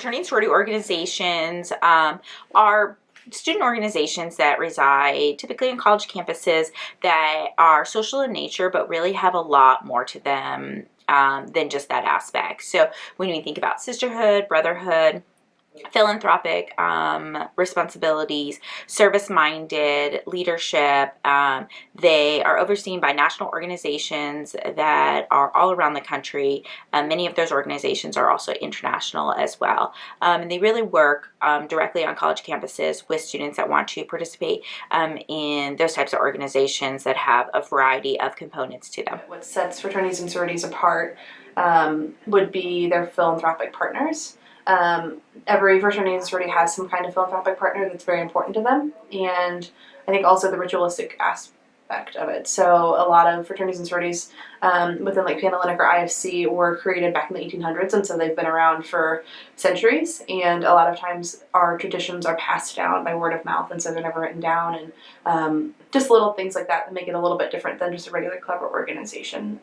fraternity and sorority organizations are student organizations that reside typically in college campuses that are social in nature, but really have a lot more to them than just that aspect. So when we think about sisterhood, brotherhood, philanthropic responsibilities, service-minded leadership. They are overseen by national organizations that are all around the country. Many of those organizations are also international as well. And they really work directly on college campuses with students that want to participate in those types of organizations that have a variety of components to them. What sets fraternities and sororities apart would be their philanthropic partners. Every fraternity and sorority has some kind of philanthropic partner that's very important to them, and I think also the ritualistic aspect of it. So a lot of fraternities and sororities within like Panhellenic or IFC were created back in the 1800s, and so they've been around for centuries, and a lot of times our traditions are passed down by word of mouth, and so they're never written down, and just little things like that make it a little bit different than just a regular club or organization.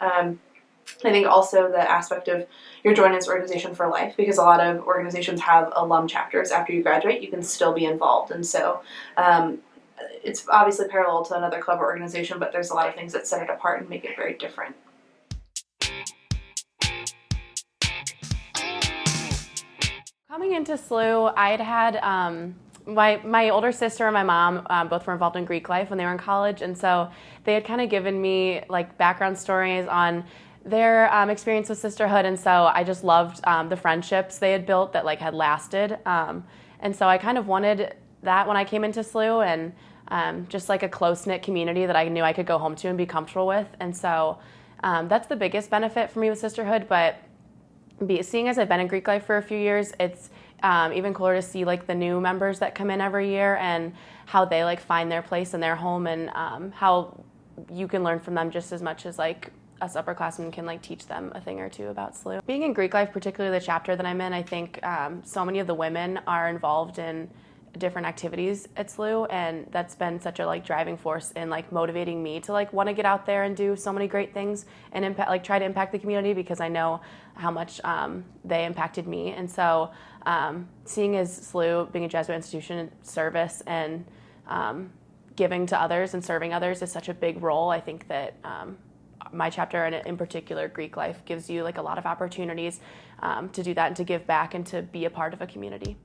I think also the aspect of you're joining this organization for life, because a lot of organizations have alum chapters. After you graduate, you can still be involved, and so it's obviously parallel to another club or organization, but there's a lot of things that set it apart and make it very different. Coming into SLU, I'd had my older sister and my mom both were involved in Greek life when they were in college, and so they had kind of given me like background stories on their experience with sisterhood, and so I just loved the friendships they had built that like had lasted, and so I kind of wanted that when I came into SLU, and just like a close-knit community that I knew I could go home to and be comfortable with, and so that's the biggest benefit for me with sisterhood. But seeing as I've been in Greek life for a few years, it's even cooler to see like the new members that come in every year and how they like find their place in their home, and how you can learn from them just as much as like us upperclassmen can like teach them a thing or two about SLU. Being in Greek life, particularly the chapter that I'm in, I think so many of the women are involved in different activities at SLU, and that's been such a like driving force in like motivating me to like want to get out there and do so many great things and impact, like try to impact the community, because I know how much they impacted me. And so seeing as SLU being a Jesuit institution, service and giving to others and serving others is such a big role, I think that my chapter, and in particular Greek life, gives you like a lot of opportunities to do that and to give back and to be a part of a community.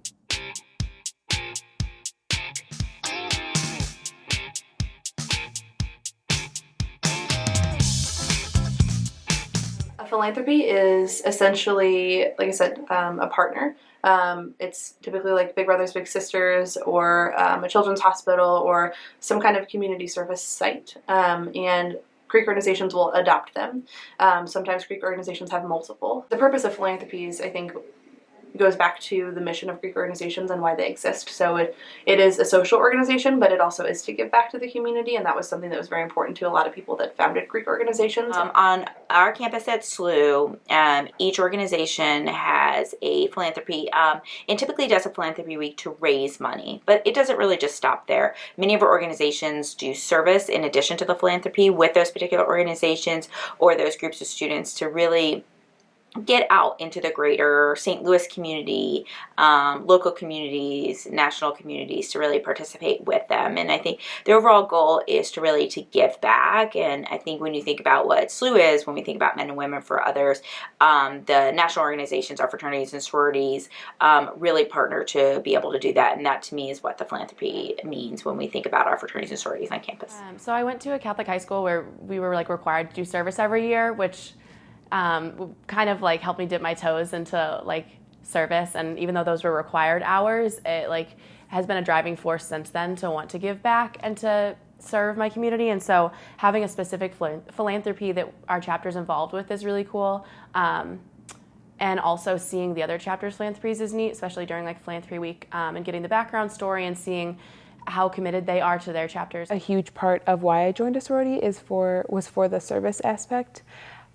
Philanthropy is essentially, like I said, a partner. It's typically like Big Brothers Big Sisters, or a children's hospital, or some kind of community service site, and Greek organizations will adopt them. Sometimes Greek organizations have multiple. The purpose of philanthropies, I think, goes back to the mission of Greek organizations and why they exist. So it is a social organization, but it also is to give back to the community, and that was something that was very important to a lot of people that founded Greek organizations. On our campus at SLU, each organization has a philanthropy, and typically does a philanthropy week to raise money, but it doesn't really just stop there. Many of our organizations do service in addition to the philanthropy with those particular organizations or those groups of students to really get out into the greater St. Louis community, local communities, national communities, to really participate with them. And I think the overall goal is to really to give back. And I think when you think about what SLU is, when we think about men and women for others, the national organizations, our fraternities and sororities, really partner to be able to do that. And that to me is what the philanthropy means when we think about our fraternities and sororities on campus. So I went to a Catholic high school where we were like required to do service every year, which kind of like helped me dip my toes into like service, and even though those were required hours, it like has been a driving force since then to want to give back and to serve my community. And so having a specific philanthropy that our chapter's involved with is really cool, and also seeing the other chapters' philanthropies is neat, especially during like philanthropy week, and getting the background story and seeing how committed they are to their chapters. A huge part of why I joined a sorority was for the service aspect.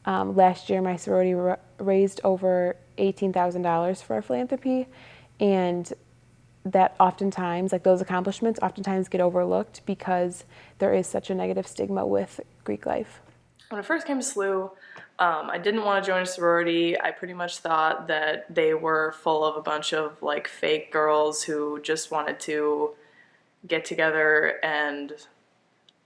Last year, my sorority raised over $18,000 for our philanthropy, and that oftentimes, like those accomplishments, oftentimes get overlooked because there is such a negative stigma with Greek life. When I first came to SLU, I didn't want to join a sorority. I pretty much thought that they were full of a bunch of like fake girls who just wanted to get together and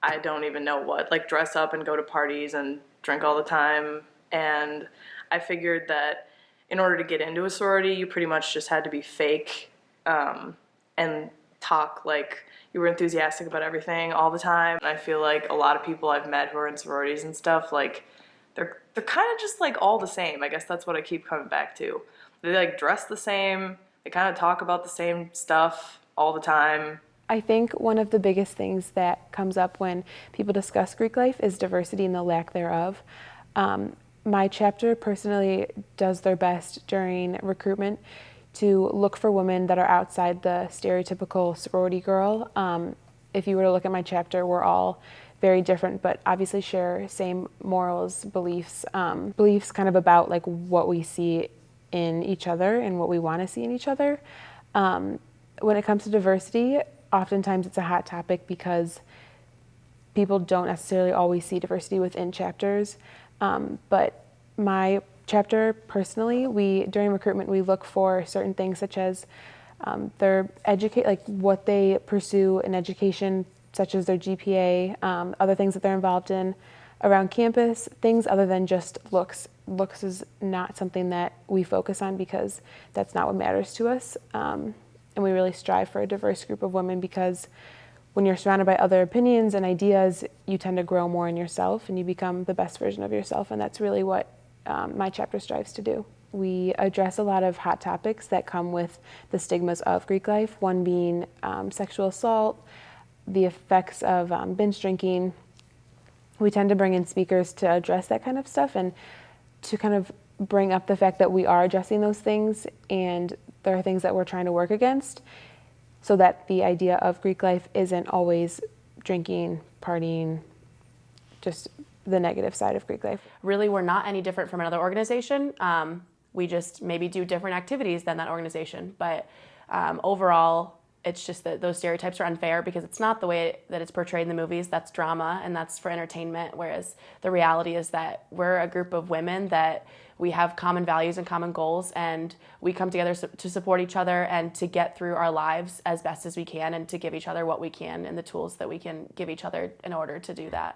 I don't even know what, like dress up and go to parties and drink all the time. And I figured that in order to get into a sorority, you pretty much just had to be fake and talk like you were enthusiastic about everything all the time. And I feel like a lot of people I've met who are in sororities and stuff, like they're kind of just like all the same. I guess that's what I keep coming back to. They like dress the same. They kind of talk about the same stuff all the time. I think one of the biggest things that comes up when people discuss Greek life is diversity and the lack thereof. My chapter personally does their best during recruitment to look for women that are outside the stereotypical sorority girl. If you were to look at my chapter, we're all very different, but obviously share same morals, beliefs kind of about like what we see in each other and what we want to see in each other. When it comes to diversity, oftentimes it's a hot topic because people don't necessarily always see diversity within chapters. But my chapter personally, during recruitment, we look for certain things such as what they pursue in education, such as their GPA, other things that they're involved in around campus, things other than just looks. Looks is not something that we focus on because that's not what matters to us. And we really strive for a diverse group of women because when you're surrounded by other opinions and ideas, you tend to grow more in yourself and you become the best version of yourself. And that's really what my chapter strives to do. We address a lot of hot topics that come with the stigmas of Greek life, one being sexual assault, the effects of binge drinking. We tend to bring in speakers to address that kind of stuff and to kind of bring up the fact that we are addressing those things and there are things that we're trying to work against so that the idea of Greek life isn't always drinking, partying, just the negative side of Greek life. Really, we're not any different from another organization. We just maybe do different activities than that organization. But overall, it's just that those stereotypes are unfair because it's not the way that it's portrayed in the movies. That's drama and that's for entertainment. Whereas the reality is that we're a group of women that we have common values and common goals, and we come together to support each other and to get through our lives as best as we can and to give each other what we can and the tools that we can give each other in order to do that.